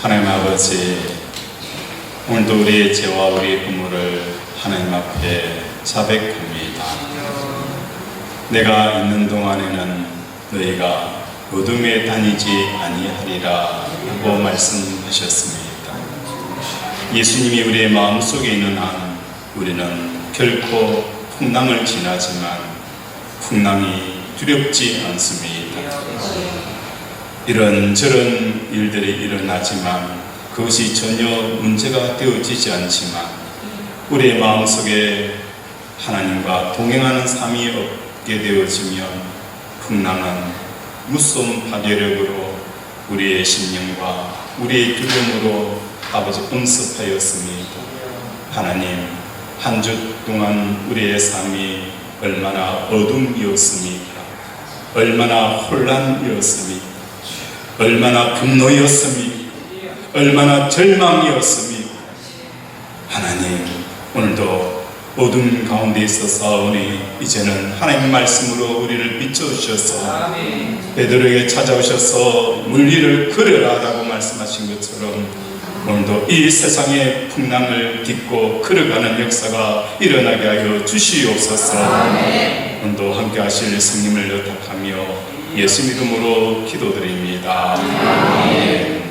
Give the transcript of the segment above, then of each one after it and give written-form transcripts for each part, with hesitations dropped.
하나님 아버지, 오늘도 우리의 죄와 우리의 부모를 하나님 앞에 자백합니다. 내가 있는 동안에는 너희가 어둠에 다니지 아니하리라 라고 말씀하셨습니다. 예수님이 우리의 마음속에 있는 한 우리는 결코 풍랑을 지나지만 풍랑이 두렵지 않습니다. 이런저런 일들이 일어나지만 그것이 전혀 문제가 되어지지 않지만 우리의 마음속에 하나님과 동행하는 삶이 없게 되어지면 풍랑은 무서운 파괴력으로 우리의 심령과 우리의 두려움으로 아버지 응습하였습니다. 하나님, 한 주 동안 우리의 삶이 얼마나 어둠이었습니까? 얼마나 혼란이었습니까? 얼마나 분노였습니까? 얼마나 절망이었습니까? 하나님, 오늘도 어둠 가운데 있어서오니 이제는 하나님 말씀으로 우리를 비춰주셔서 베드로에게 찾아오셔서 물리를 걸으라라고 말씀하신 것처럼 오늘도 이 세상의 풍랑을 딛고 걸어가는 역사가 일어나게 하여 주시옵소서. 오늘도 함께 하실 성님을 의탁하며 예수 이름으로 기도드립니다. 아멘.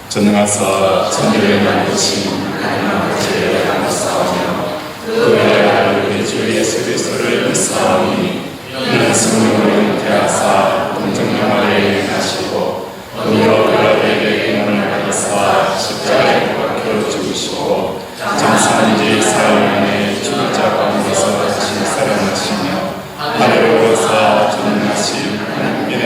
전능하사 천지를 만드신 하나님 아버지를 감사하며 그 외아들 우리 주 예수 그리스도를 믿사오니 이는 성령으로 잉태하사 동정영화를 행하시고 어미로 그라데에게 임원을 받으사 십자가에 못 박혀 죽으시고 장사한 지 사흘 만에 죽은 자 가운데서 다시 살아나시며 하늘로 오사 전능하신 하나님의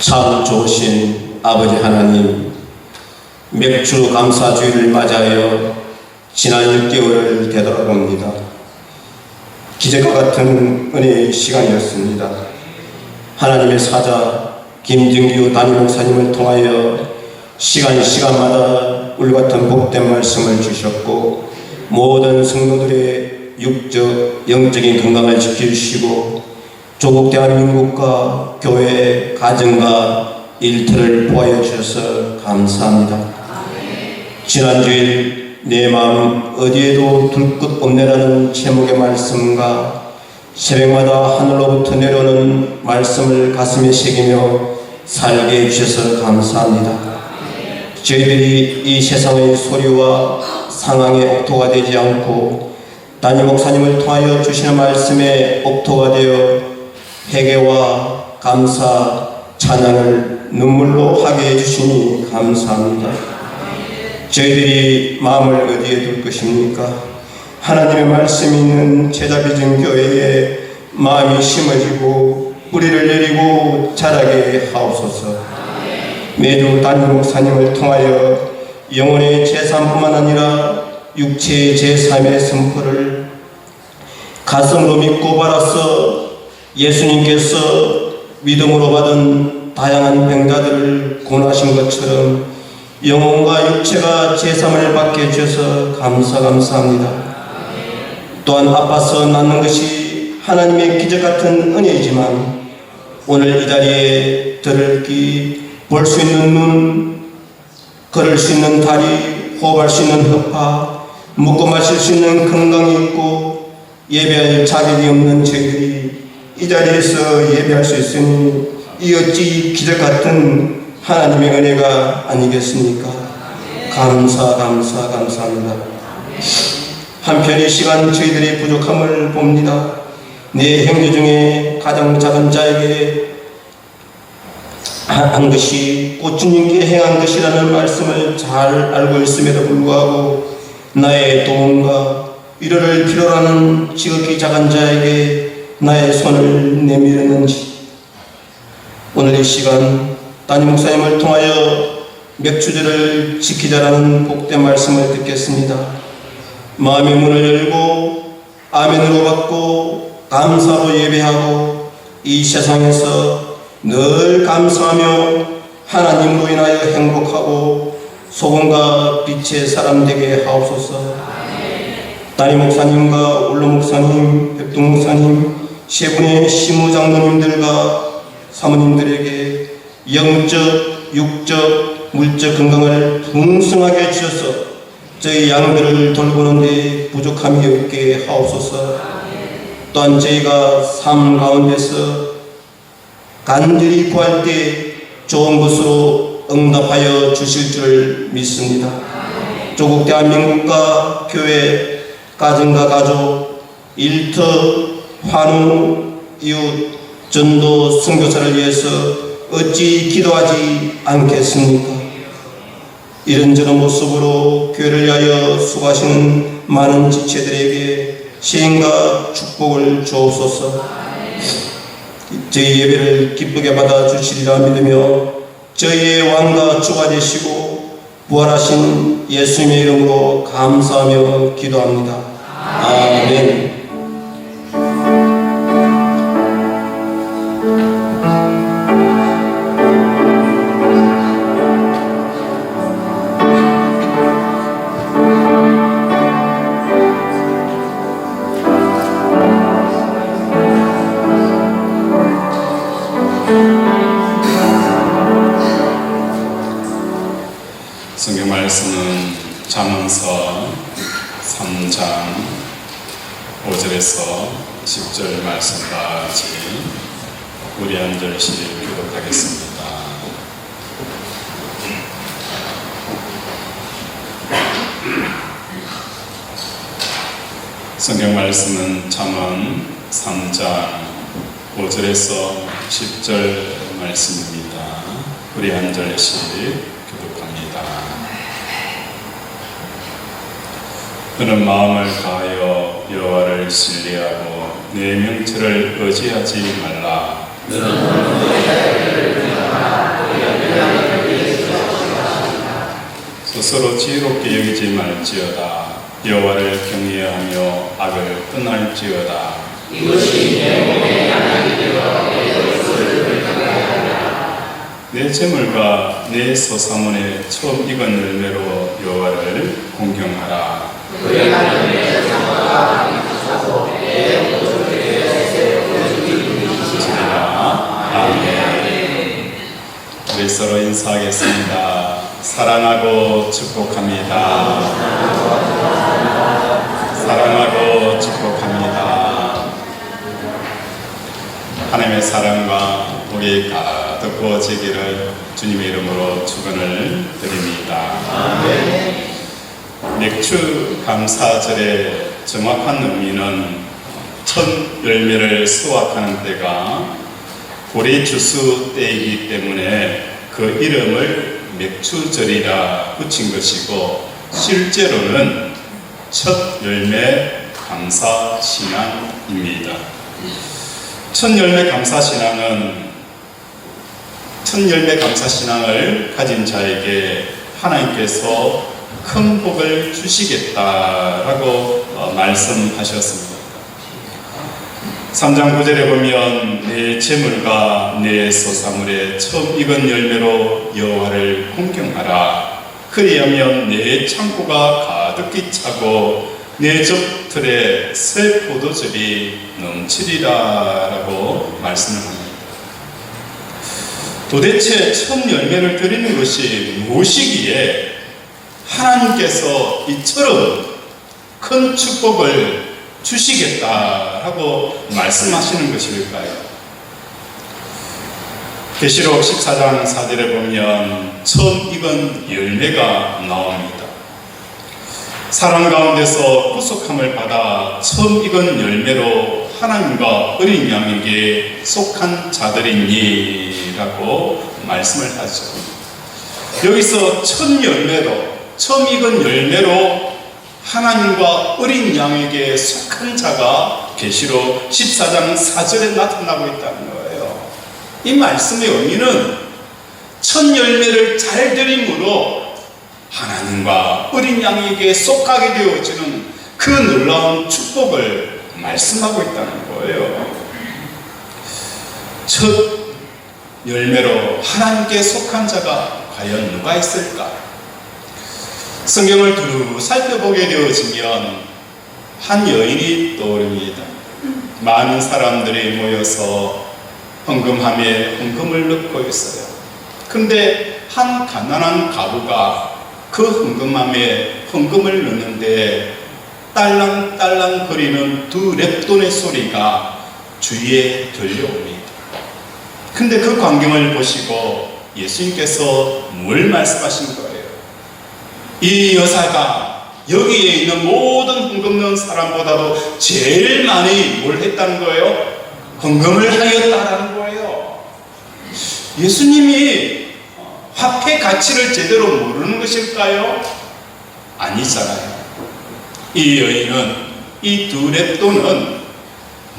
참 좋으신 아버지 하나님, 맥주 감사주의를 맞이하여 지난 6개월을 되돌아봅니다. 기적과 같은 은혜의 시간이었습니다. 하나님의 사자 김증규 담임 목사님을 통하여 시간마다 울같은 복된 말씀을 주셨고, 모든 성도들의 육적, 영적인 건강을 지켜주시고 조국 대한민국과 교회, 가정과 일터를 보호해 주셔서 감사합니다. 지난주일 내 마음 어디에도 둘 것 없네라는 제목의 말씀과 새벽마다 하늘로부터 내려오는 말씀을 가슴에 새기며 살게 해주셔서 감사합니다. 저희들이 이 세상의 소리와 상황의 옥토가 되지 않고 담임 목사님을 통하여 주시는 말씀에 옥토가 되어 회개와 감사, 찬양을 눈물로 하게 해주시니 감사합니다. 저희들이 마음을 어디에 둘 것입니까? 하나님의 말씀이 있는 제자비전교회에 마음이 심어지고 뿌리를 내리고 자라게 하옵소서. 매주 담임 목사님을 통하여 영혼의 제3뿐만 아니라 육체의 제3의 선포를 가슴으로 믿고 받아서 예수님께서 믿음으로 받은 다양한 병자들을 구원하신 것처럼 영혼과 육체가 제3을 받게 해주셔서 감사합니다. 또한 아파서 낫는 것이 하나님의 기적 같은 은혜이지만 오늘 이 자리에 들을 귀, 볼 수 있는 눈, 걸을 수 있는 다리, 호흡할 수 있는 혀파, 먹고 마실 수 있는 건강이 있고 예배할 자격이 없는 저희들이 이 자리에서 예배할 수 있으니 이 어찌 기적 같은 하나님의 은혜가 아니겠습니까? 감사합니다. 한편 이 시간 저희들의 부족함을 봅니다. 내 형제 중에 가장 작은 자에게 한 것이 곧 주님께 행한 것이라는 말씀을 잘 알고 있음에도 불구하고 나의 도움과 위로를 필요로 하는 지극히 작은 자에게 나의 손을 내밀었는지, 오늘 이 시간 담임 목사님을 통하여 맥주제를 지키자라는 복된 말씀을 듣겠습니다. 마음의 문을 열고 아멘으로 받고 감사로 예배하고 이 세상에서 늘 감사하며 하나님으로 인하여 행복하고 소금과 빛의 사람 되게 하옵소서. 담임 목사님과 울로 목사님, 백동 목사님, 세 분의 시무장로님들과 사모님들에게 영적, 육적, 물적 건강을 풍성하게 주셔서 저희 양들을 돌보는 데 부족함이 없게 하옵소서. 또한 저희가 삶 가운데서 간절히 구할 때 좋은 것으로 응답하여 주실 줄 믿습니다. 조국 대한민국과 교회, 가정과 가족, 일터, 환우, 이웃, 전도, 선교사를 위해서 어찌 기도하지 않겠습니까? 이런저런 모습으로 교회를 위하여 수고하시는 많은 지체들에게 시행과 축복을 주옵소서. 저희 예배를 기쁘게 받아주시리라 믿으며 저희의 왕과 주가 되시고 부활하신 예수님의 이름으로 감사하며 기도합니다. 아멘. 성경 말씀은 잠언서 3장 5절에서 10절 말씀까지 우리 한 절씩 교독하겠습니다. 성경 말씀은 잠언 3장 5절에서 10절 말씀입니다. 우리 한 절씩 너는 마음을 다하여 여호와를 신뢰하고 내 명철을 의지하지 말라. 너는 또 서로 지혜롭게 여기지 말지어다. 여호와를 경외하며 악을 떠날지어다. 이것이 내 몸의 양약이 되어 내 것을 경외하리라. 내 재물과 내 소사문의 처음 익은 열매로 여호와를 공경하라. 그의 하나님의 성화가 있으소서 내 모습을 아멘. 우리 서로 인사하겠습니다. 사랑하고 축복합니다. 사랑하고 축복합니다. 하나님의 사랑과 복이 가득 부어지기를 주님의 이름으로 축원을 드립니다. 맥주 감사절의 정확한 의미는 첫 열매를 수확하는 때가 보리주스 때이기 때문에 그 이름을 맥주절이라 붙인 것이고, 실제로는 첫 열매 감사 신앙입니다. 첫 열매 감사 신앙을 가진 자에게 하나님께서 큰 복을 주시겠다라고 말씀하셨습니다. 3장 9절에 보면 내 재물과 내 소사물의 처음 익은 열매로 여호와를 공경하라. 그리하면 내 창고가 가득히 차고 내 젖틀에 새 포도즙이 넘치리라 라고 말씀을 합니다. 도대체 첫 열매를 드리는 것이 무엇이기에 하나님께서 이처럼 큰 축복을 주시겠다라고 말씀하시는 것일까요? 계시록 14장 4절에 보면 처음 익은 열매가 나옵니다. 사람 가운데서 구속함을 받아 처음 익은 열매로 하나님과 어린 양에게 속한 자들이니 라고 말씀을 하죠. 여기서 첫 열매로, 처음 익은 열매로 하나님과 어린 양에게 속한 자가 계시록 14장 4절에 나타나고 있다는 거예요. 이 말씀의 의미는 첫 열매를 잘 드림으로 하나님과 어린 양에게 속하게 되어지는 그 놀라운 축복을 말씀하고 있다는 거예요. 첫 열매로 하나님께 속한 자가 과연 누가 있을까? 성경을 두루 살펴보게 되어지면 한 여인이 떠오릅니다. 많은 사람들이 모여서 헌금함에 헌금을 넣고 있어요. 근데 한 가난한 가부가 그 헌금함에 헌금을 넣는데 딸랑딸랑 거리는 두 랩돈의 소리가 주위에 들려옵니다. 근데 그 광경을 보시고 예수님께서 뭘 말씀하신 거예요? 이 여사가 여기에 있는 모든 헌금 넣은 사람보다도 제일 많이 뭘 했다는 거예요? 헌금을 하였다라는 거예요. 예수님이 화폐 가치를 제대로 모르는 것일까요? 아니잖아요. 이 여인은 이 두 랩돈은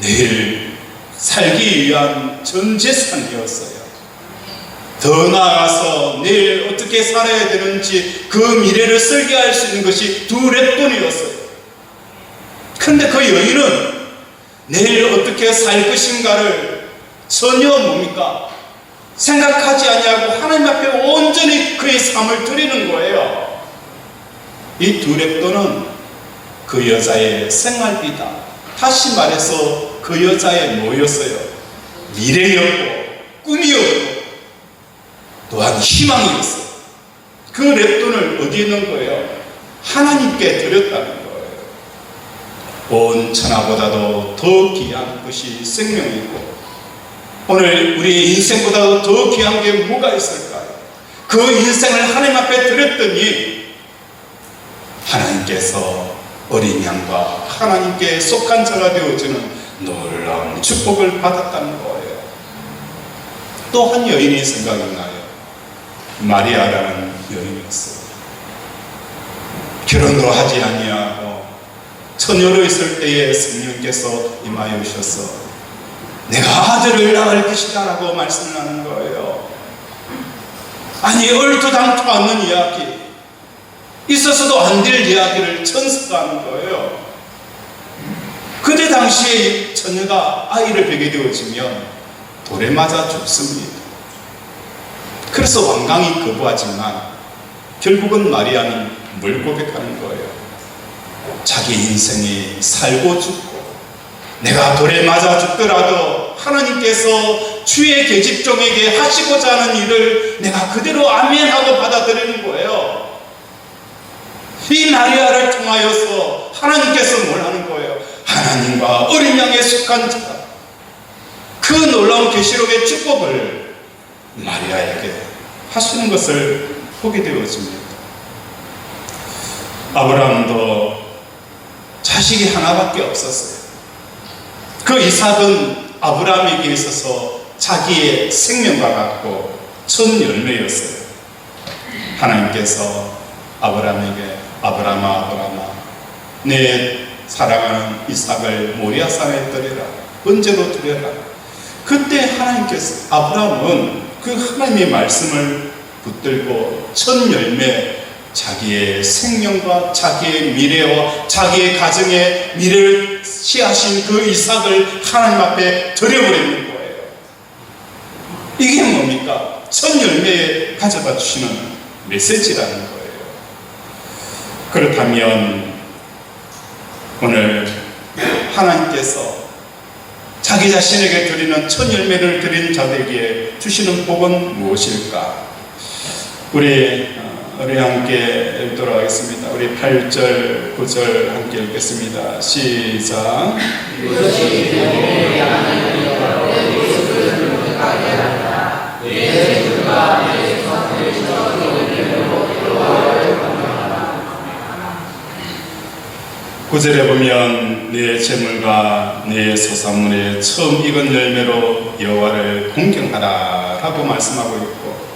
내일 살기 위한 전 재산이었어요. 더 나아가서 내일 어떻게 살아야 되는지 그 미래를 설계할 수 있는 것이 두 랩돈이었어요. 그런데 그 여인은 내일 어떻게 살 것인가를 전혀 뭡니까? 생각하지 아니하고 하나님 앞에 온전히 그의 삶을 드리는 거예요. 이 두 랩돈은 그 여자의 생활비다. 다시 말해서 그 여자의 뭐였어요? 미래였고 꿈이었고 또한 희망이었어요. 그 랩돈을 어디에 넣은 거예요? 하나님께 드렸다는 거예요. 온 천하보다도 더 귀한 것이 생명이고 오늘 우리의 인생보다도 더 귀한 게 뭐가 있을까요? 그 인생을 하나님 앞에 드렸더니 하나님께서 어린 양과 하나님께 속한 자가 되어지는 놀라운 축복을 받았다는 거예요. 또 한 여인이 생각이 나요. 마리아라는 여인이었어요. 결혼도 하지 아니하고 처녀로 있을 때에 성령께서 임하여 오셔서 내가 아들을 낳을 것이다 라고 말씀을 하는 거예요. 아니 얼토당토 않는 이야기. 있어서도 안 될 이야기를 천사가 하는 거예요. 그때 당시에 처녀가 아이를 베게 되어지면 돌에 맞아 죽습니다. 그래서 완강히 거부하지만 결국은 마리아는 뭘 고백하는 거예요? 자기 인생이 살고 죽고 내가 돌에 맞아 죽더라도 하나님께서 주의 계집종에게 하시고자 하는 일을 내가 그대로 아멘하고 받아들이는 거예요. 이 마리아를 통하여서 하나님께서 뭘 하는 거예요? 하나님과 어린 양에 속한 자, 그 놀라운 계시록의 축복을 마리아에게 하시는 것을 보게 되어집니다. 아브라함도 자식이 하나밖에 없었어요. 그 이삭은 아브라함에게 있어서 자기의 생명과 같고 첫 열매였어요. 하나님께서 아브라함에게 아브라함아 내 사랑하는 이삭을 모리아산에 드려라, 번제로 드려라. 그때 하나님께서 아브라함은 그 하나님의 말씀을 붙들고 첫 열매, 자기의 생명과 자기의 미래와 자기의 가정의 미래를 시하신 그 이삭을 하나님 앞에 드려버리는 거예요. 이게 뭡니까? 첫 열매에 가져다 주시는 메시지라는 거예요. 그렇다면 오늘 하나님께서 자기 자신에게 드리는 첫 열매를 드린 자들에게 주시는 복은 무엇일까? 우리 함께 읽도록 하겠습니다. 우리 8절, 9절 함께 읽겠습니다. 시작. 구절에 보면 내 재물과 내 소산물의 처음 익은 열매로 여호와를 공경하라 라고 말씀하고 있고,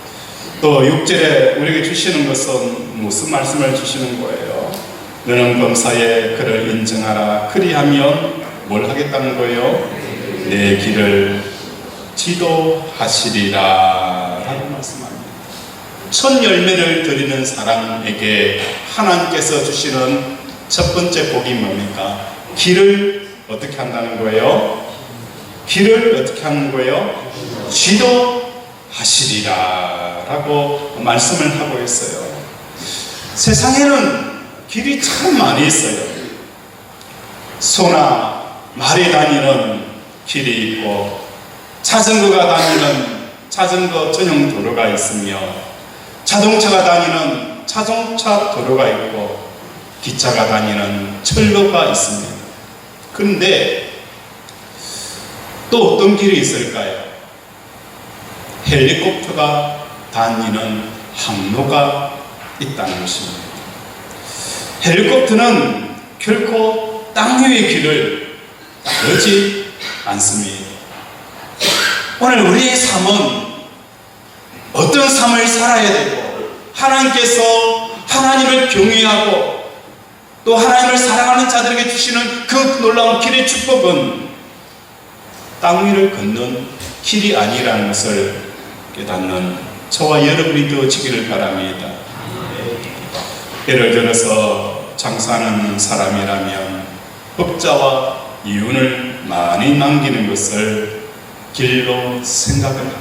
또 6절에 우리에게 주시는 것은 무슨 말씀을 주시는 거예요? 너는 범사에 그를 인정하라. 그리하면 뭘 하겠다는 거예요? 내 길을 지도하시리라 라고 말씀합니다. 첫 열매를 드리는 사람에게 하나님께서 주시는 첫 번째 복이 뭡니까? 길을 어떻게 한다는 거예요? 길을 어떻게 하는 거예요? 지도하시리라 라고 말씀을 하고 있어요. 세상에는 길이 참 많이 있어요. 소나 말이 다니는 길이 있고, 자전거가 다니는 자전거 전용 도로가 있으며, 자동차가 다니는 자동차 도로가 있고, 기차가 다니는 철로가 있습니다. 그런데 또 어떤 길이 있을까요? 헬리콥터가 다니는 항로가 있다는 것입니다. 헬리콥터는 결코 땅 위의 길을 따르지 않습니다. 오늘 우리의 삶은 어떤 삶을 살아야 되고, 하나님께서 하나님을 경외하고 또 하나님을 사랑하는 자들에게 주시는 그 놀라운 길의 축복은 땅 위를 걷는 길이 아니라는 것을 깨닫는 저와 여러분이 되어지기를 바랍니다. 예를 들어서 장사하는 사람이라면 흑자와 이윤을 많이 남기는 것을 길로 생각을 합니다.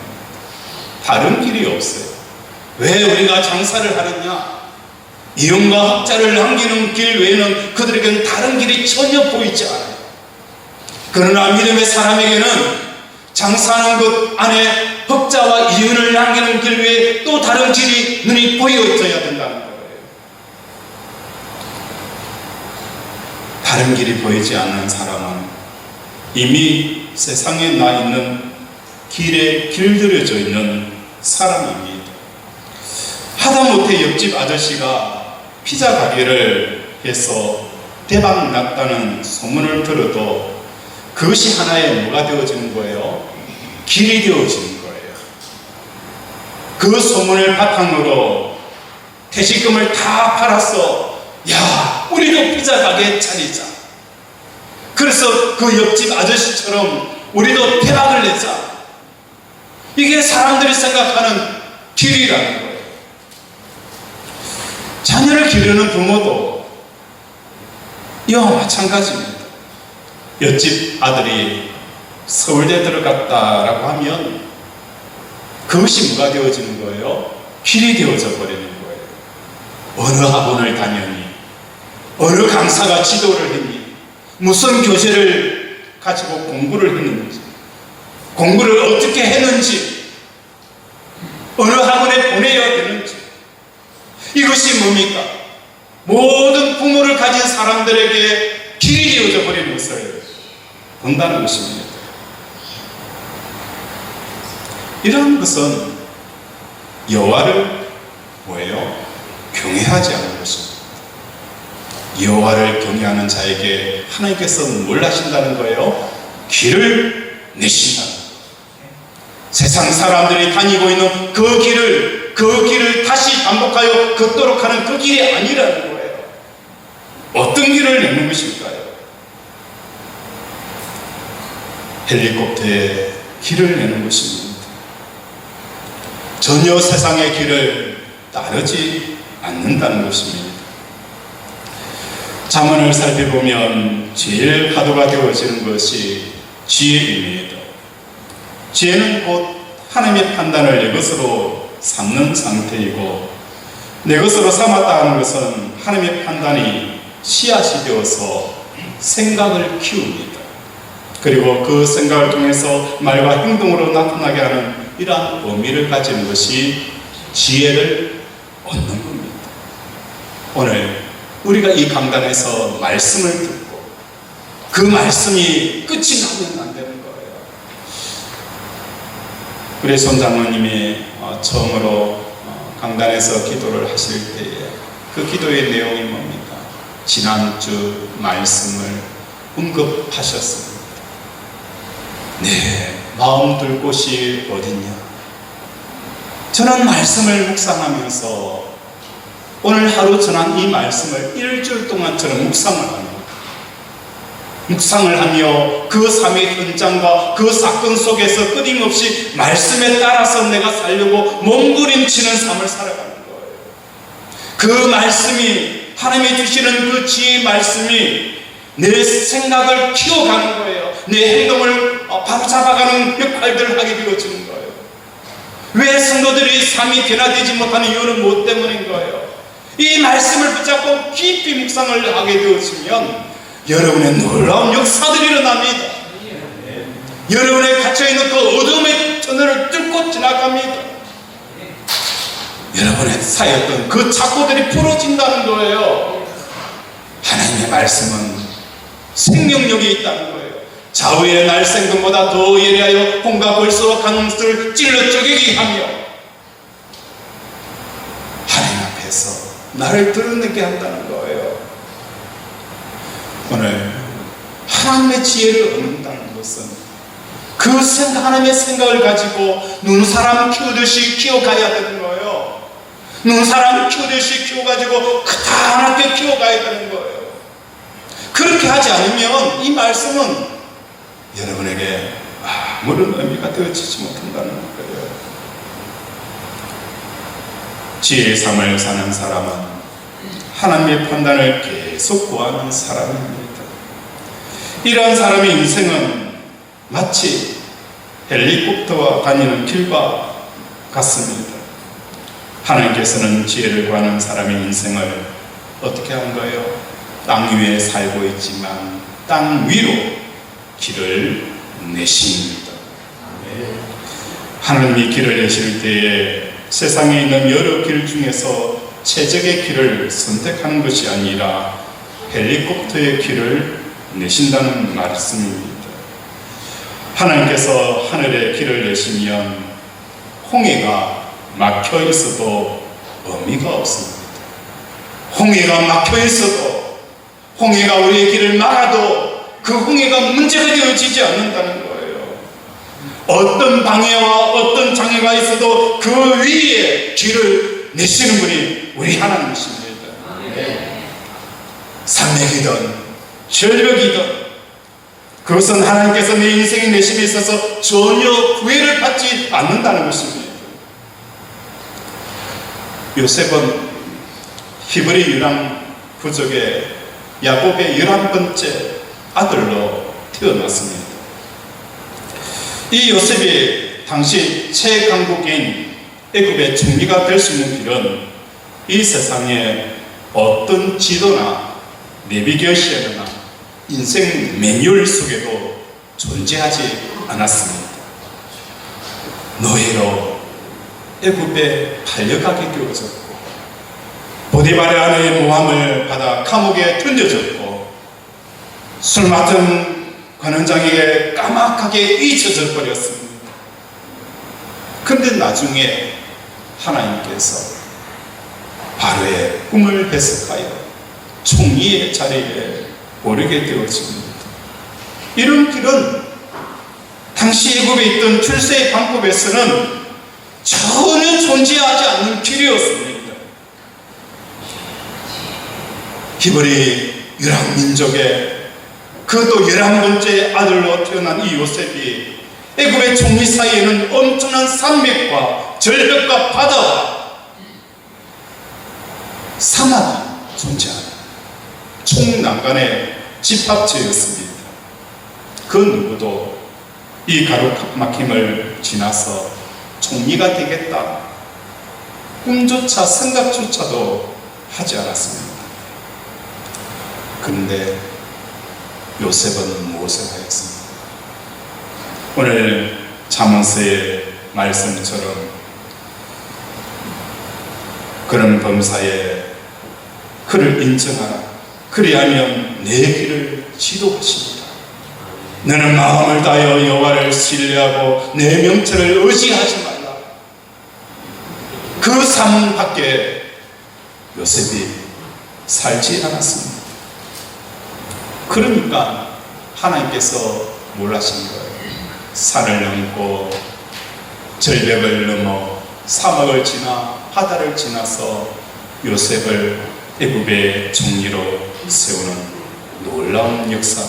다른 길이 없어요. 왜 우리가 장사를 하느냐? 이윤과 흑자를 남기는 길 외에는 그들에게는 다른 길이 전혀 보이지 않아요. 그러나 믿음의 사람에게는 장사하는 것 안에 흑자와 이윤을 남기는 길 외에 또 다른 길이 눈이 보여져야 된다는 거예요. 다른 길이 보이지 않는 사람은 이미 세상에 나 있는 길에 길들여져 있는 사람입니다. 하다못해 옆집 아저씨가 피자 가게를 해서 대박 났다는 소문을 들어도 그것이 하나의 뭐가 되어지는 거예요? 길이 되어지는 거예요. 그 소문을 바탕으로 퇴직금을 다 팔았어. 야, 우리도 피자 가게 차리자. 그래서 그 옆집 아저씨처럼 우리도 대박을 내자. 이게 사람들이 생각하는 길이라는 거예요. 자녀를 기르는 부모도 이와 마찬가지입니다. 옆집 아들이 서울대 들어갔다라고 하면 그것이 뭐가 되어지는 거예요? 길이 되어져 버리는 거예요. 어느 학원을 다녔니? 어느 강사가 지도를 했니? 무슨 교재를 가지고 공부를 했는지, 공부를 어떻게 했는지, 어느 학원에 보내야 되는지, 이것이 뭡니까? 모든 부모를 가진 사람들에게 길이 되어져 버리는 것을 본다는 것입니다. 이러한 것은 여호와를 뭐예요? 경외하지 않는 것입니다. 여호와를 경외하는 자에게 하나님께서 뭘 하신다는 거예요? 길을 내신다는 거예요. 세상 사람들이 다니고 있는 그 길을 다시 반복하여 걷도록 하는 그 길이 아니라는 거예요. 어떤 길을 내는 것일까요? 헬리콥터의 길을 내는 것입니다. 전혀 세상의 길을 따르지 않는다는 것입니다. 잠언을 살펴보면 제일 화두가 되어지는 것이 지혜입니다. 지혜는 곧 하나님의 판단을 내 것으로 삼는 상태이고, 내 것으로 삼았다 하는 것은 하나님의 판단이 씨앗이 되어서 생각을 키웁니다. 그리고 그 생각을 통해서 말과 행동으로 나타나게 하는 이러한 의미를 가지는 것이 지혜를 얻는 겁니다. 오늘 우리가 이 강단에서 말씀을 듣고 그 말씀이 끝이 나면 안 되는 거예요. 우리 손장로님이 처음으로 강단에서 기도를 하실 때에 그 기도의 내용이 뭡니까? 지난주 말씀을 언급하셨습니다. 네, 마음 둘 곳이 어딨냐? 저는 말씀을 묵상하면서 오늘 하루 전한 이 말씀을 일주일 동안 저는 묵상을 하며 그 삶의 현장과 그 사건 속에서 끊임없이 말씀에 따라서 내가 살려고 몸부림치는 삶을 살아가는 거예요. 그 말씀이, 하나님이 주시는 그 지혜의 말씀이 내 생각을 키워가는 거예요. 내 행동을 바로잡아가는 역할들을 하게 되어지는 거예요. 왜 성도들이 삶이 변화되지 못하는 이유는 무엇 때문인 거예요? 이 말씀을 붙잡고 깊이 묵상을 하게 되어지면 여러분의 놀라운 역사들이 일어납니다. 여러분의 갇혀있는 그 어둠의 터널을 뚫고 지나갑니다. 여러분의 쌓였던 그 착고들이 풀어진다는 거예요. 하나님의 말씀은 생명력이 있다는 거예요. 좌우의 날생금보다 더 예리하여 홍과 벌써 강물을 찔러 쪼개게 하며 하나님 앞에서 나를 드러내게 한다는 거예요. 오늘 하나님의 지혜를 얻는다는 것은 그 생각, 하나님의 생각을 가지고 눈사람 키우듯이 키워가야 되는 거예요. 눈사람 키우듯이 키워가지고 가난하게 키워가야 되는 거예요. 그렇게 하지 않으면 이 말씀은 여러분에게 아무런 의미가 되어지지 못한다는 거예요. 지혜의 삶을 사는 사람은 하나님의 판단을 계속 구하는 사람입니다. 이러한 사람의 인생은 마치 헬리콥터와 다니는 길과 같습니다. 하나님께서는 지혜를 구하는 사람의 인생을 어떻게 한 거예요? 땅 위에 살고 있지만 땅 위로 길을 내십니다. 하나님이 길을 내실 때에 세상에 있는 여러 길 중에서 최적의 길을 선택하는 것이 아니라 헬리콥터의 길을 내신다는 말씀입니다. 하나님께서 하늘에 길을 내시면 홍해가 막혀 있어도 의미가 없습니다. 홍해가 막혀 있어도, 홍해가 우리의 길을 막아도 그 홍해가 문제가 되어지지 않는다는 거예요. 어떤 방해와 어떤 장애가 있어도 그 위에 길을 내시는 분이 우리 하나님이십니다. 산맥이든 절벽이든 그것은 하나님께서 내 인생의 내심에 있어서 전혀 구애를 받지 않는다는 것입니다. 요셉은 히브리 유랑 부족의 야곱의 11번째 아들로 태어났습니다. 이 요셉이 당시 최강국인 애굽의 총리가 될 수 있는 길은 이 세상에 어떤 지도나 내비게이션이나 인생 매뉴얼 속에도 존재하지 않았습니다. 노예로 애굽에 팔려가게 되어졌고 보디발의 아내의 모함을 받아 감옥에 던져졌고 술 맡은 관원장에게 까맣게 잊혀져 버렸습니다. 그런데 나중에 하나님께서 바로의 꿈을 해석하여 총리의 자리에 오르게 되어집니다. 이런 길은 당시 애굽에 있던 출세의 방법에서는 전혀 존재하지 않는 길이었습니다. 히브리 유랑 민족의 그도 11번째 아들로 태어난 이 요셉이 애굽의 총리 사이에는 엄청난 산맥과 절벽과 바다와 사막이 존재하는 총난간의 집합체였습니다. 그 누구도 이 가로막힘을 지나서 총리가 되겠다 꿈조차 생각조차도 하지 않았습니다. 그런데 요셉은 무엇을 하였습니까? 오늘 잠언서의 말씀처럼 그런 범사에 그를 인정하라. 그리하면 내 길을 지도하십니다. 너는 마음을 다하여 여호와를 신뢰하고 내 명철을 의지하지 말라. 그 삶 밖에 요셉이 살지 않았습니다. 그러니까 하나님께서 뭘 하신 거예요? 산을 넘고 절벽을 넘어 사막을 지나 바다를 지나서 요셉을 애굽의 총리로 세우는 놀라운 역사,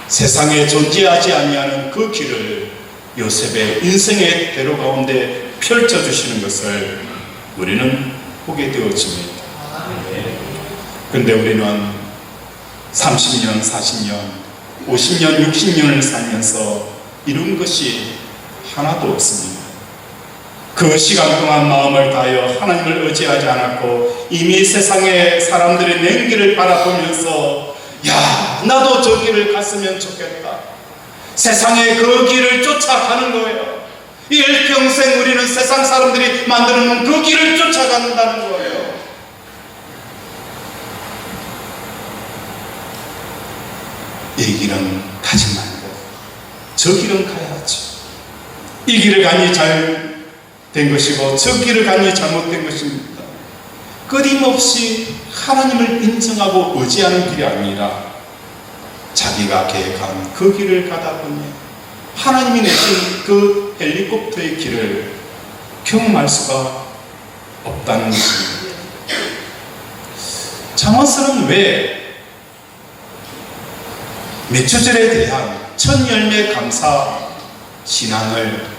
세상에 존재하지 아니하는 그 길을 요셉의 인생의 대로 가운데 펼쳐주시는 것을 우리는 보게 되어집니다. 그런데 우리는 30년, 40년, 50년, 60년을 살면서 이룬 것이 하나도 없습니다. 그 시간 동안 마음을 다하여 하나님을 의지하지 않았고 이미 세상의 사람들의 냉기를 바라보면서 야, 나도 저 길을 갔으면 좋겠다. 세상의 그 길을 쫓아가는 거예요. 일평생 우리는 세상 사람들이 만들어놓은 그 길을 쫓아간다는 거예요. 이 길은 가지 말고 저 길은 가야지. 이 길을 가니 잘 된 것이고 저 길을 가니 잘못된 것입니다. 끊임없이 하나님을 인정하고 의지하는 길이 아니라 자기가 계획한 그 길을 가다 보니 하나님이 내신 그 헬리콥터의 길을 경험할 수가 없다는 것입니다. 잠언서는 왜 매초절에 대한 첫 열매 감사 신앙을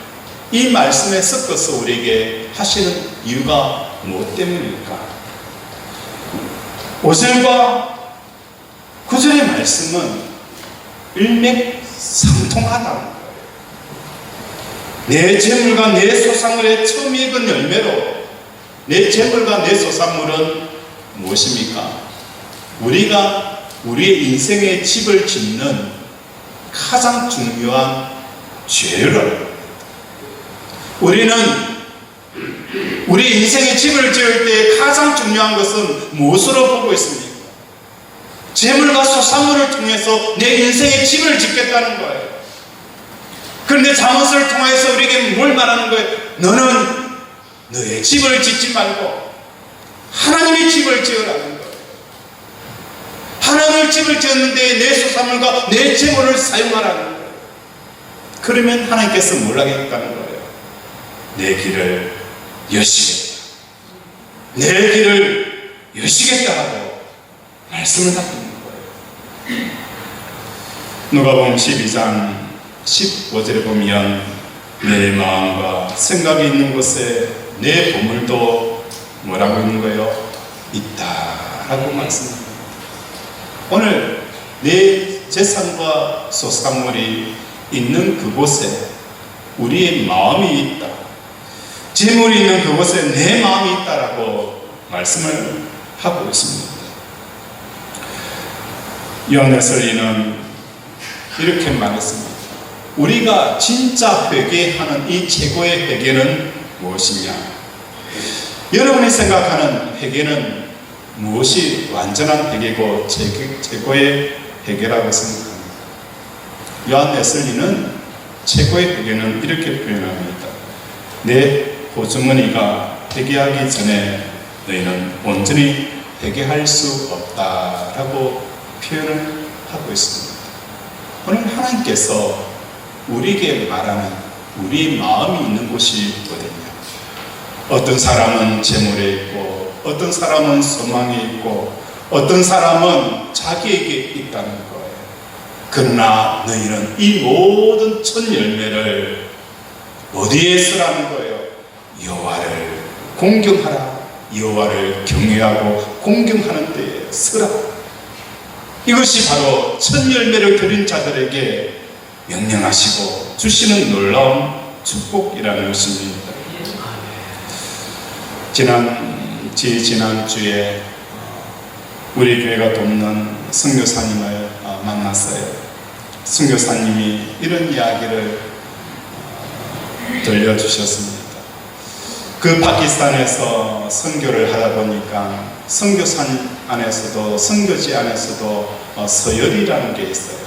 이 말씀에 섞어서 우리에게 하시는 이유가 무엇 때문입니까? 5절과 9절의 말씀은 일맥상통하다는 거예요. 내 재물과 내 소산물의 처음 익은 열매로 내 재물과 내 소산물은 무엇입니까? 우리가 우리의 인생의 집을 짓는 가장 중요한 재료를 우리는 우리 인생의 집을 지을 때 가장 중요한 것은 무엇으로 보고 있습니까? 재물과 소산물을 통해서 내 인생의 집을 짓겠다는 거예요. 그런데 잠언서를 통해서 우리에게 뭘 말하는 거예요? 너는 너의 집을 짓지 말고 하나님의 집을 지으라는 거예요. 하나님의 집을 지었는데 내 소산물과 내 재물을 사용하라는 거예요. 그러면 하나님께서 뭘 하겠다는 거예요? 내 길을 여시겠다. 내 길을 여시겠다 하고 말씀을 하시는 거예요. 누가복음 12장 15절에 보면 내 마음과 생각이 있는 곳에 내 보물도 뭐라고 있는 거예요? 있다라고 말씀합니다. 오늘 내 재산과 소산물이 있는 그곳에 우리의 마음이 있다. 재물이 있는 그곳에 내 마음이 있다라고 말씀을 하고 있습니다. 요한에서리는 이렇게 말했습니다. 우리가 진짜 회개하는 이 최고의 회개는 무엇이냐? 여러분이 생각하는 회개는 무엇이 완전한 회개고 최고의 회개라고 생각합니다. 요한 웨슬리는 최고의 회개는 이렇게 표현합니다. 내 호주머니가 회개하기 전에 너희는 온전히 회개할 수 없다라고 표현을 하고 있습니다. 오늘 하나님께서 우리에게 말하는 우리 마음이 있는 곳이 어디냐? 어떤 사람은 재물에 있고, 어떤 사람은 소망에 있고, 어떤 사람은 자기에게 있다는 거예요. 그러나 너희는 이 모든 첫 열매를 어디에 쓰라는 거예요? 여호와를 공경하라. 여호와를 경외하고 공경하는 데에 쓰라. 이것이 바로 첫 열매를 드린 자들에게 명령하시고 주시는 놀라운 축복이라는 것입니다. 지난주에 우리 교회가 돕는 선교사님을 만났어요. 선교사님이 이런 이야기를 들려주셨습니다. 그 파키스탄에서 선교를 하다 보니까 선교산 안에서도 선교지 안에서도 서열이라는 게 있어요.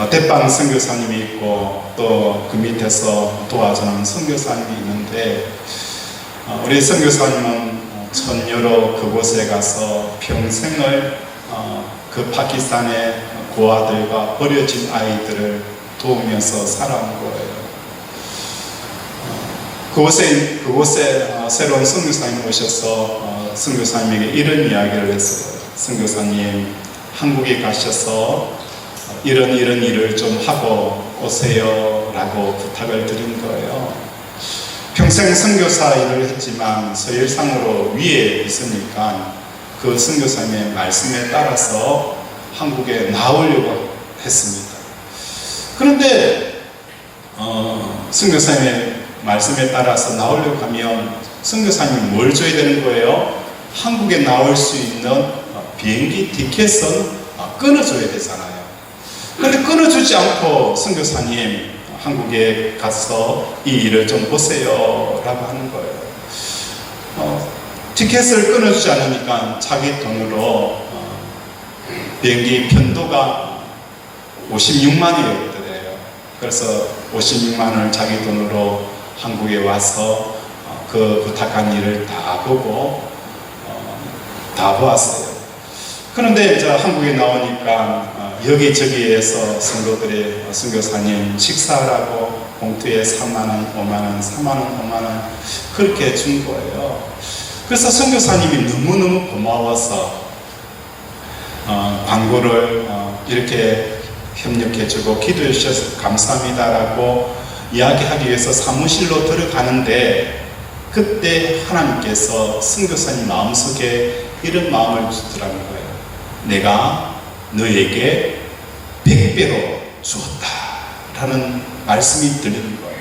대빵 선교사님이 있고 또 그 밑에서 도와주는 선교사님이 있는데 우리 선교사님은 천여로 그곳에 가서 평생을 그 파키스탄의 고아들과 버려진 아이들을 도우면서 살아온 거예요. 그곳에 새로운 선교사님이 오셔서 선교사님에게 이런 이야기를 했어요. 선교사님, 한국에 가셔서 이런 일을 좀 하고 오세요 라고 부탁을 드린 거예요. 평생 선교사 일을 했지만 서열상으로 위에 있으니까 그 선교사님의 말씀에 따라서 한국에 나오려고 했습니다. 그런데 선교사님의 말씀에 따라서 나오려고 하면 선교사님이 뭘 줘야 되는 거예요? 한국에 나올 수 있는 비행기 티켓은 끊어줘야 되잖아요. 그런데 끊어주지 않고 선교사님 한국에 가서 이 일을 좀 보세요 라고 하는 거예요. 티켓을 끊어주지 않으니까 자기 돈으로 비행기 편도가 56만 원이었더래요. 그래서 56만 원을 자기 돈으로 한국에 와서 그 부탁한 일을 다 보고 다 보았어요. 그런데 이제 한국에 나오니까 여기저기에서 성도들의 선교사님 식사하라고 봉투에 3만원, 5만원, 3만원, 5만원 그렇게 준 거예요. 그래서 선교사님이 너무너무 고마워서 광고를 이렇게 협력해주고 기도해 주셔서 감사합니다라고 이야기하기 위해서 사무실로 들어가는데 그때 하나님께서 선교사님 마음속에 이런 마음을 주더라는 거예요. 내가 너에게 100배로 주었다라는 말씀이 들리는 거예요.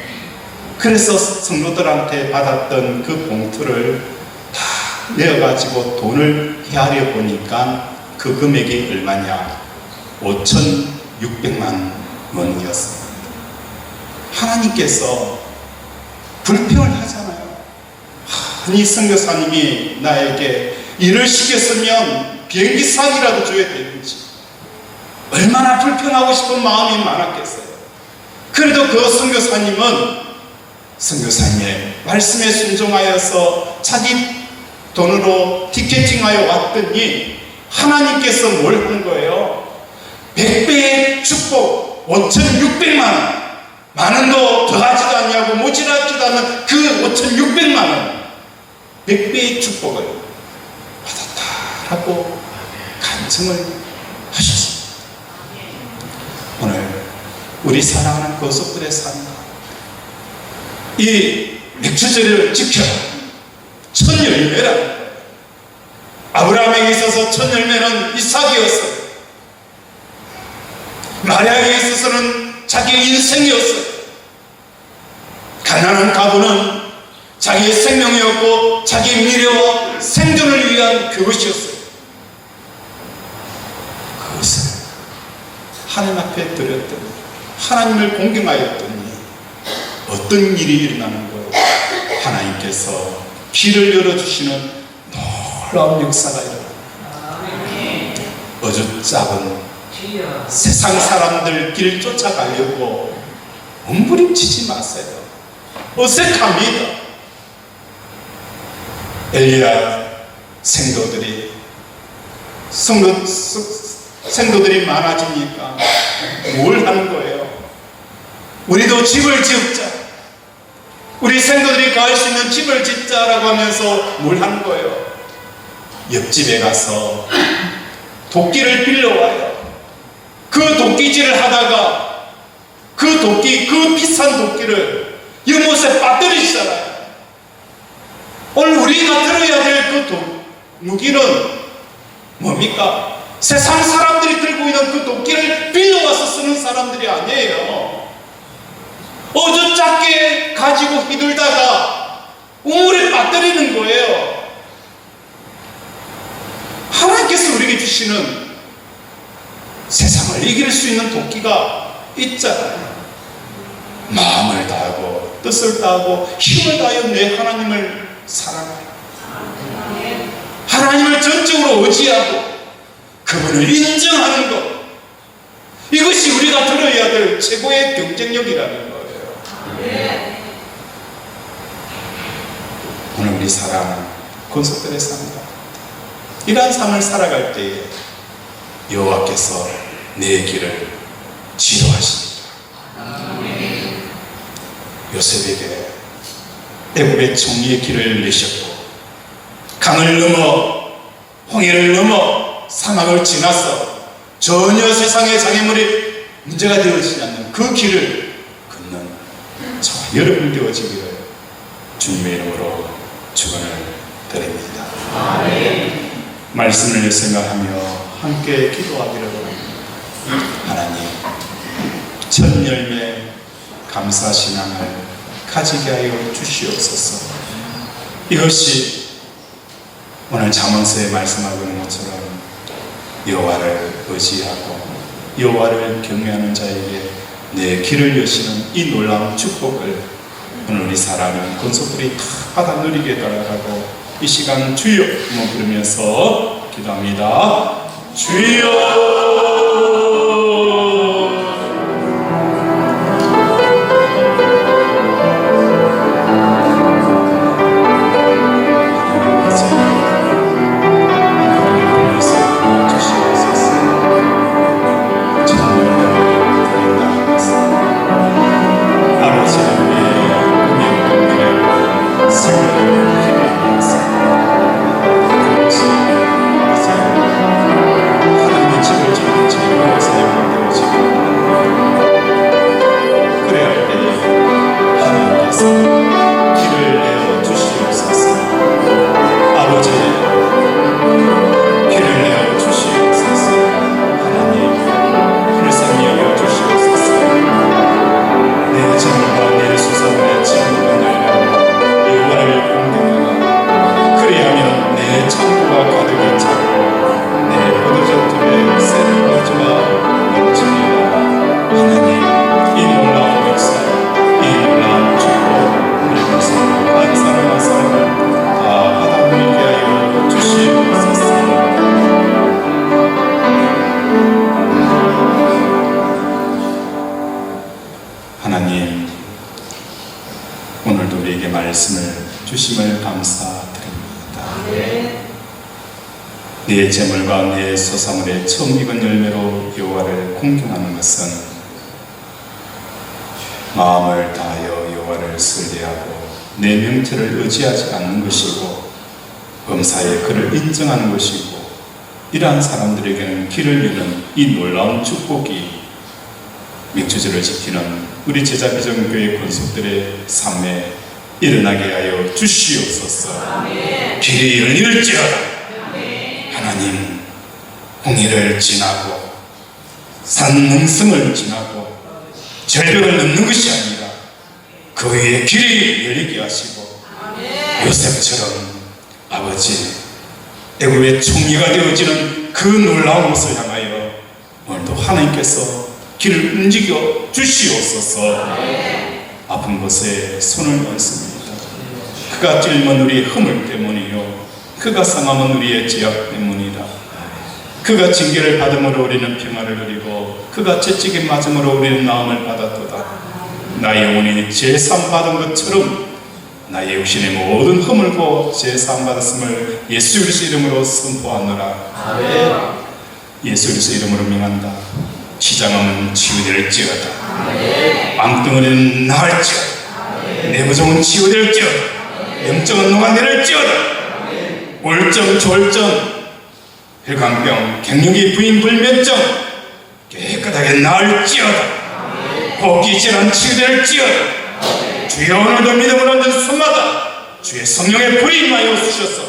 그래서 성도들한테 받았던 그 봉투를 다 내어가지고 돈을 헤아려 보니까 그 금액이 얼마냐? 5,600만 원이었습니다. 하나님께서 불평을 하잖아요. 이 선교사님이 나에게 일을 시켰으면 비행기상이라도 줘야 되는지 얼마나 불평하고 싶은 마음이 많았겠어요. 그래도 그 선교사님은 선교사님의 말씀에 순종하여서 자기 돈으로 티켓팅하여 왔더니 하나님께서 뭘 한 거예요? 100배의 축복 5,600만 원 만 원도 더하지도 않냐고 모자라지도 않는 그 5,600만 원 100배의 축복을 받았다라고 간증을 하셨습니다. 오늘 우리 사랑하는 거속들의 삶 이 맥주절을 지켜 첫 열매라는 거예요. 아브라함에게 있어서 첫 열매는 이삭이었어요. 마리아에게 있어서는 자기의 인생이었어요. 가난한 가부는 자기의 생명이었고 자기의 미래와 생존을 위한 그것이었어요. 그것을 하나님 앞에 드렸더니, 하나님을 공경하였더니 어떤 일이 일어나는 거예요? 하나님께서 길을 열어주시는 놀라운 역사가 일어납니다. 어줍잡은 세상 사람들 길 쫓아가려고 몸부림치지 마세요. 어색합니다. 엘리야 생도들이 많아지니까 뭘 하는 거예요? 우리도 집을 지읍자, 우리 생도들이 가할 수 있는 집을 짓자라고 하면서 뭘 하는 거예요? 옆집에 가서 도끼를 빌려와요. 그 도끼질을 하다가 그 비싼 도끼를 연못에 빠뜨리시잖아요. 오늘 우리가 들어야 될 그 무기는 뭡니까? 세상 사람들이 들고 있는 그 도끼를 빌려와서 쓰는 사람들이 아니에요. 어줍잖게 가지고 휘둘다가 우물에 빠뜨리는 거예요. 하나님께서 우리에게 주시는 세상을 이길 수 있는 도끼가 있잖아요. 마음을 다하고 뜻을 다하고 힘을 다하여 내 하나님을 사랑하라. 하나님을 전적으로 의지하고 그분을 인정하는 것, 이것이 우리가 들어야 될 최고의 경쟁력이라는 거예요. 오늘 우리 사랑하는 권속들의 삶이다. 이러한 삶을 살아갈 때에 여호와께서 내 길을 지도하십니다. 요셉에게 애굽의 정의의 길을 내셨고, 강을 넘어 홍해를 넘어 사막을 지나서 전혀 세상의 장애물이 문제가 되어지지 않는 그 길을 걷는 저와 여러분 되어지기를 주님의 이름으로 축원을 드립니다. 아멘. 말씀을 생각하며 함께 기도하기를 원합니다. 하나님, 첫 열매 감사 신앙을 가지게 하여 주시옵소서. 이것이 오늘 잠언서에 말씀하고 있는 것처럼 여호와를 의지하고 여호와를 경외하는 자에게 내 길을 여시는 이 놀라운 축복을 오늘 우리 사랑하는 권속들이 다 받아 누리게 달라고 이 시간 주여 한번 부르면서 기도합니다. 주여. 하나님, 오늘도 우리에게 말씀을 주심을 감사드립니다. 네 재물과 네 소사물의 처음 익은 열매로 여호와를 공경하는 것은 마음을 다하여 여호와를 신뢰하고 내 명체를 의지하지 않는 것이고 범사에 그를 인정하는 것이고, 이러한 사람들에게는 길을 여는 이 놀라운 축복이 명주절을 지키는 우리 제자비전교회 권속들의 삶에 일어나게 하여 주시옵소서. 아멘. 길이 열릴지어다. 아멘. 하나님, 홍해를 지나고 산능성을 지나고 절벽을 넘는 것이 아니라 그 위에 길이 열리게 하시고 요셉처럼 아버지 애굽의 총리가 되어지는 그 놀라운 것을 향하여 오늘도 하나님께서 길을 움직여 주시옵소서. 아픈 곳에 손을 얹습니다. 그가 찔면 우리의 허물 때문이요 그가 상함은 우리의 죄악 때문이라. 그가 징계를 받음으로 우리는 평화를 누리고 그가 채찍에 맞음으로 우리는 나음을 받았도다. 나의 영혼이 제사함 받은 것처럼 나의 육신의 모든 허물고 제사함 받았음을 예수 그리스도 이름으로 선포하노라. 예수 그리스도 이름으로 명한다. 시장함은 치유될지어다. 앙뚱어리는 나을지어다. 내부종은 치유될지어다. 영적은 녹아내릴지어다. 울증, 졸증, 혈관병, 갱년기, 부인, 불면증 깨끗하게 나을지어다. 호흡기 질환 치유될지어다. 주여 오늘도 믿음을 얻는 손마다 주의 성령의 불이 임하여 주셔서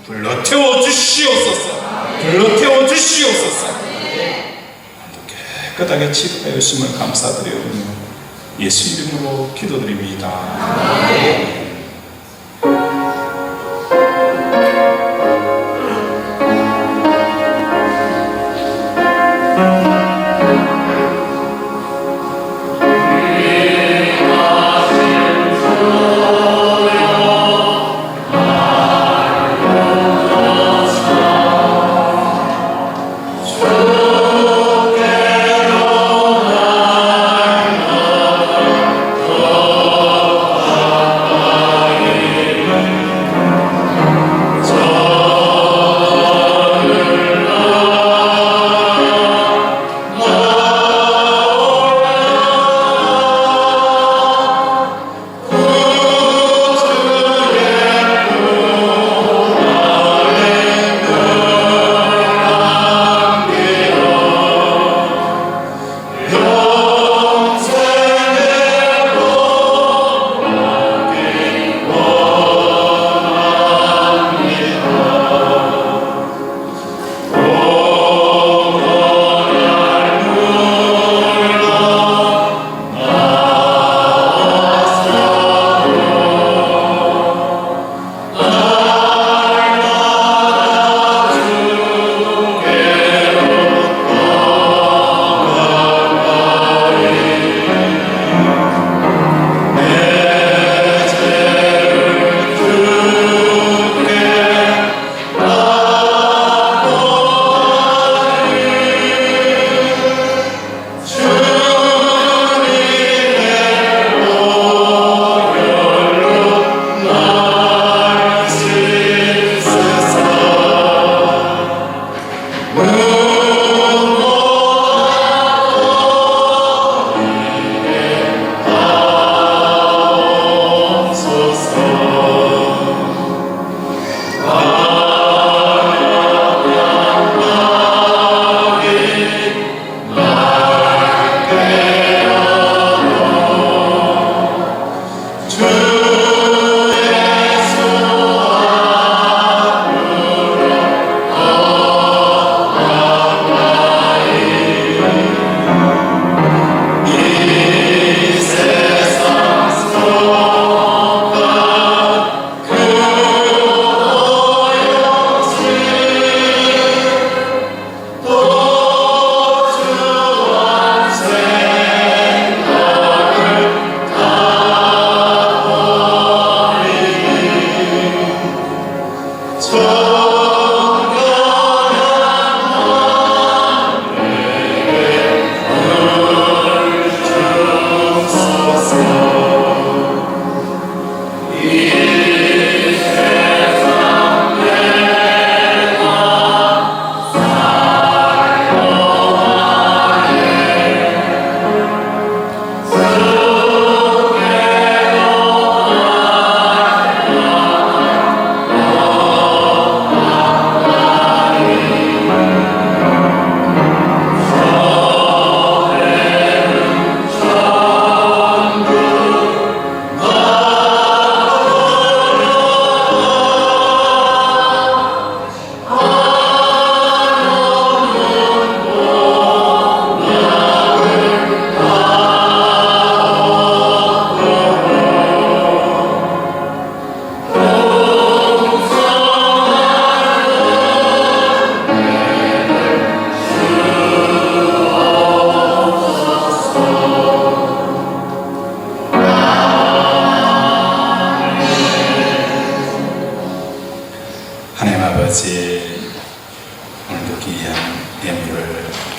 불러 태워 주시옵소서. 불러 태워 주시옵소서. 깨끗하게 치료하여 주심을 감사드리오며 예수 이름으로 기도드립니다.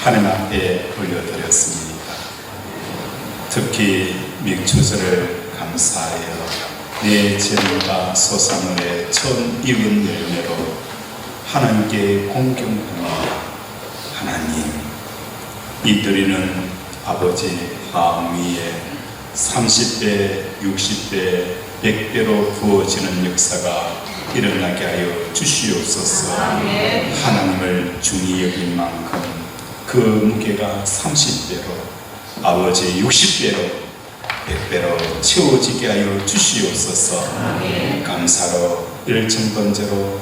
하나님 앞에 올려드렸습니다. 특히 맥주절을 감사하여 내 재물과 소산물의 천 이은 열매로 하나님께 공경합니다. 하나님, 이 드리는 아버지 마음 위에 30배, 60배, 100배로 부어지는 역사가 일어나게 하여 주시옵소서. 하나님을 중히 여긴 만큼 그 무게가 30배로, 아버지 60배로, 100배로 채워지게 하여 주시옵소서. 감사로, 일천번제로,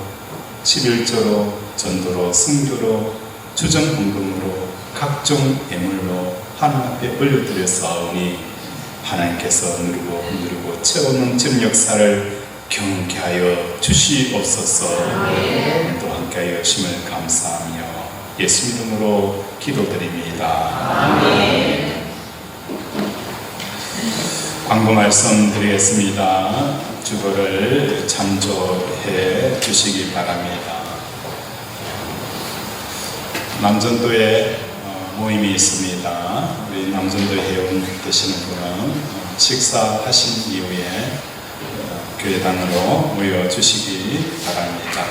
11조로, 전도로, 승교로, 주정헌금으로, 각종 예물로 하나님 앞에 올려드렸사오니 하나님께서 누르고 채우는 전 역사를 경계하여 주시옵소서. 또 함께하여 주심을 감사하며 예수 이름으로 기도드립니다. 아멘. 광고 말씀드리겠습니다. 주보를 참조해 주시기 바랍니다. 남전도에 모임이 있습니다. 우리 남전도 회원 되시는 분은 식사하신 이후에 교회당으로 모여주시기 바랍니다.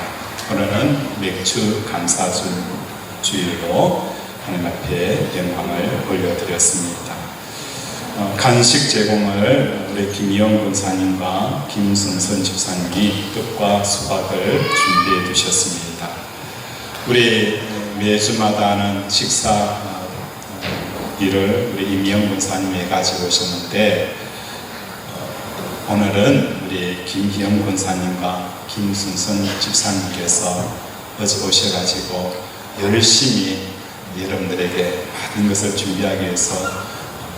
오늘은 맥주 감사주 주일로 하나님 앞에 영광을 올려드렸습니다. 간식 제공을 우리 김희영 권사님과 김순선 집사님이 떡과 수박을 준비해 주셨습니다. 우리 매주마다 하는 식사 일을 우리 임희영 권사님이 가지고 오셨는데 오늘은 우리 김희영 권사님과 김순선 집사님께서 어제 오셔가지고 열심히 여러분들에게 많은 것을 준비하기 위해서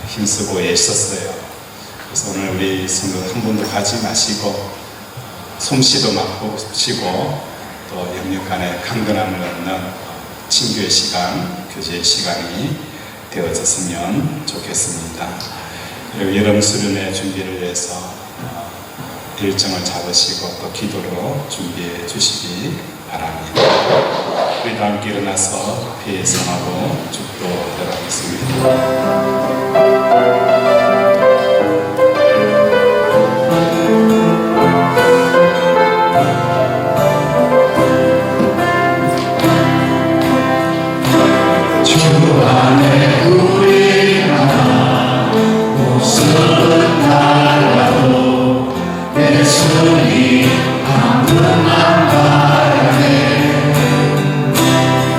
힘쓰고 애썼어요. 그래서 오늘 우리 성도 한 분도 가지 마시고 솜씨도 맛보시고 또 영역 간의 강건함을 얻는 친교의 시간, 교제의 시간이 되어졌으면 좋겠습니다. 그리고 여름 수련회 준비를 위해서 일정을 잡으시고 또 기도로 준비해 주시기 바랍니다. 우리 다 함께 일어나서 피해 성하고 축도하도록 하겠습니다.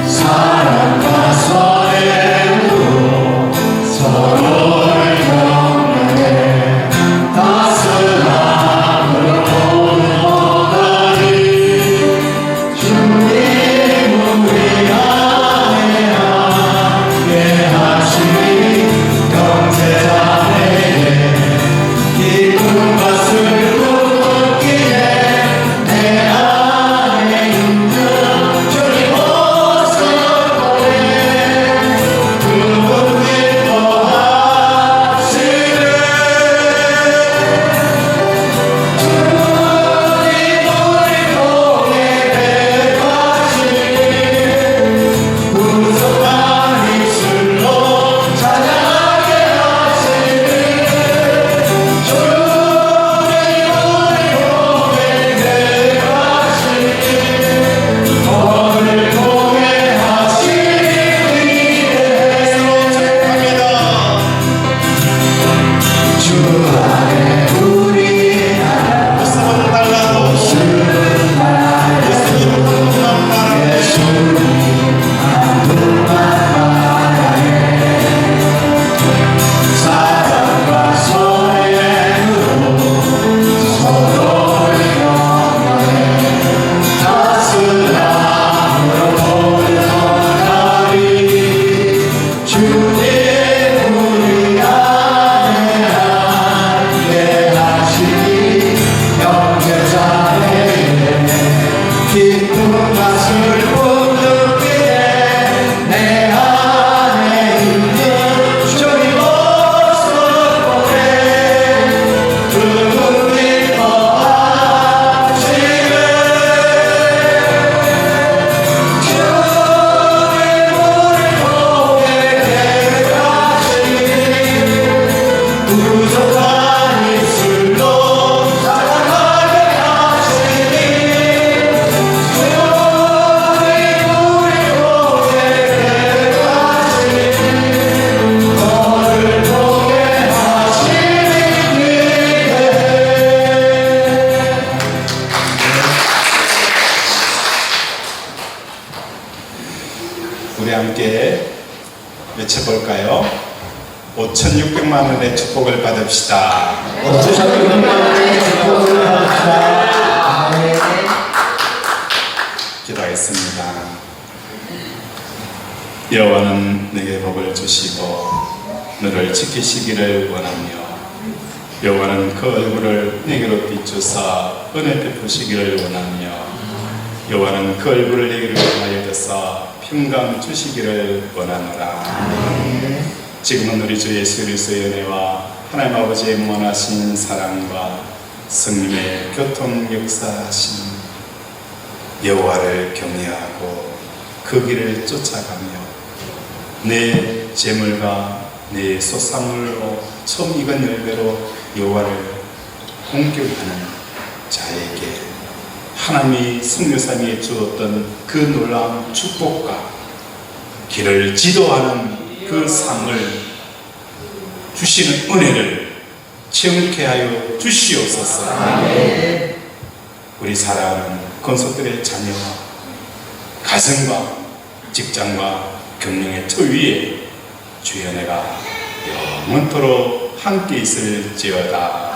사랑과 서해로 우리 함께 외쳐볼까요? 5,600만 원의 축복을 받읍시다. 기도하겠습니다. 여호와는 내게 복을 주시고 너를 지키시기를 원하며 여호와는 그 얼굴을 내게로 비추사 은혜 베푸시기를 원하며 여호와는 그 얼굴을 내게로 향하여 드사 평강 주시기를 원하노라. 지금은 우리 주 예수 그리스도의 은혜와 하나님 아버지의 무한하신 사랑과 성령의 교통 역사하심 여호와를 경외하고 그 길을 쫓아가며 내 재물과 내 소산물로 처음 익은 열매로 여호와를 공경하는 자에게 하나님이 성령삼위에 주었던 그 놀라운 축복과 길을 지도하는 그 상을 주시는 은혜를 체험케 하여 주시옵소서. 우리 사랑하는 건속들의 자녀와 가정과 직장과 경영의 터 위에 주의 은혜가 영원토록 함께 있을지어다.